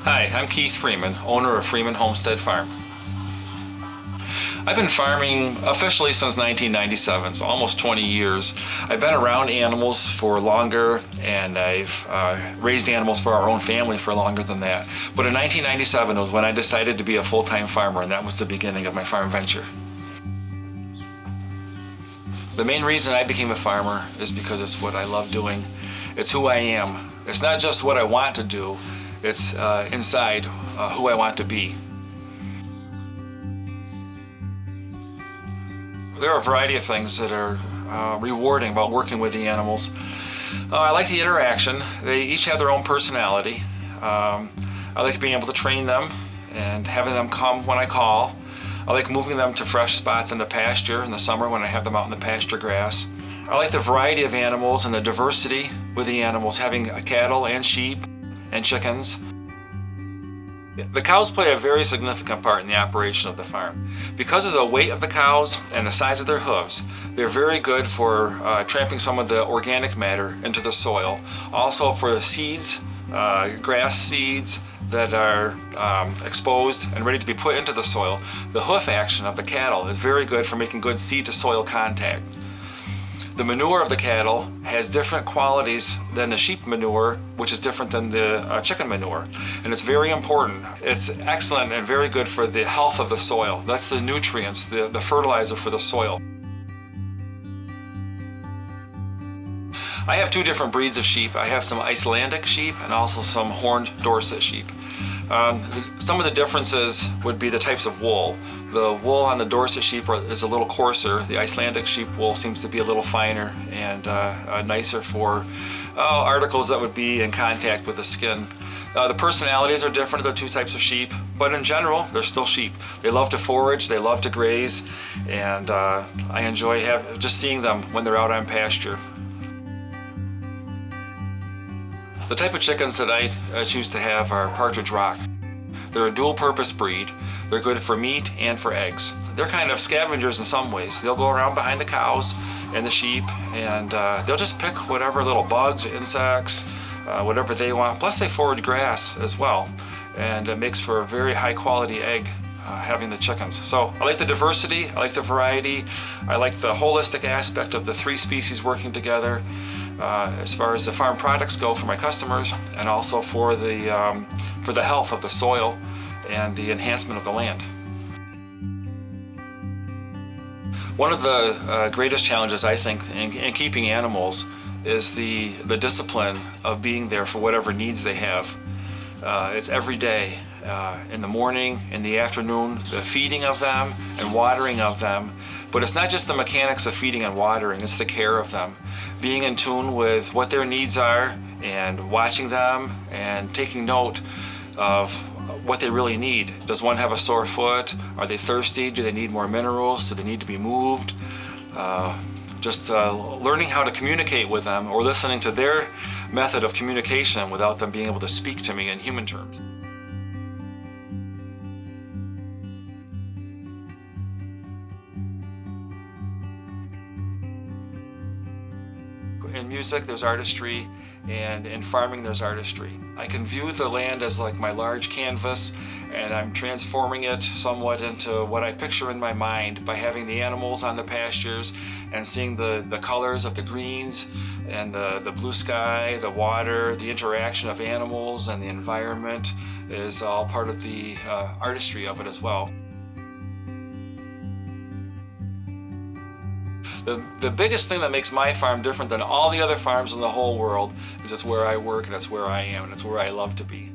Hi, I'm Keith Freeman, owner of Freeman Homestead Farm. I've been farming officially since 1997, so almost 20 years. I've been around animals for longer, and I've raised animals for our own family for longer than that. But in 1997 was when I decided to be a full-time farmer, and that was the beginning of my farm venture. The main reason I became a farmer is because it's what I love doing. It's who I am. It's not just what I want to do, it's inside who I want to be. There are a variety of things that are rewarding about working with the animals. I like the interaction. They each have their own personality. I like being able to train them and having them come when I call. I like moving them to fresh spots in the pasture in the summer when I have them out in the pasture grass. I like the variety of animals and the diversity with the animals, having cattle and sheep and chickens. The cows play a very significant part in the operation of the farm. Because of the weight of the cows and the size of their hooves, they're very good for tramping some of the organic matter into the soil. Also for seeds, grass seeds that are exposed and ready to be put into the soil. The hoof action of the cattle is very good for making good seed to soil contact. The manure of the cattle has different qualities than the sheep manure, which is different than the chicken manure. And it's very important. It's excellent and very good for the health of the soil. That's the nutrients, the fertilizer for the soil. I have two different breeds of sheep. I have some Icelandic sheep and also some horned Dorset sheep. Some of the differences would be the types of wool. The wool on the Dorset sheep is a little coarser. The Icelandic sheep wool seems to be a little finer and nicer for articles that would be in contact with the skin. The personalities are different of the two types of sheep, but in general, they're still sheep. They love to forage, they love to graze, and I enjoy just seeing them when they're out on pasture. The type of chickens that I choose to have are Partridge Rock. They're a dual-purpose breed. They're good for meat and for eggs. They're kind of scavengers in some ways. They'll go around behind the cows and the sheep, and they'll just pick whatever little bugs or insects, whatever they want. Plus they forage grass as well, and it makes for a very high-quality egg having the chickens. So I like the diversity, I like the variety, I like the holistic aspect of the three species working together. As far as the farm products go for my customers, and also for the health of the soil and the enhancement of the land. One of the greatest challenges, I think, in keeping animals is the discipline of being there for whatever needs they have. It's every day, in the morning, in the afternoon, the feeding of them and watering of them. But it's not just the mechanics of feeding and watering, it's the care of them. Being in tune with what their needs are and watching them and taking note of what they really need. Does one have a sore foot? Are they thirsty? Do they need more minerals? Do they need to be moved? Just learning how to communicate with them, or listening to their method of communication without them being able to speak to me in human terms. In music, there's artistry, and in farming, there's artistry. I can view the land as like my large canvas, and I'm transforming it somewhat into what I picture in my mind by having the animals on the pastures and seeing the colors of the greens and the blue sky, the water, the interaction of animals and the environment is all part of the artistry of it as well. The biggest thing that makes my farm different than all the other farms in the whole world is it's where I work and it's where I am and it's where I love to be.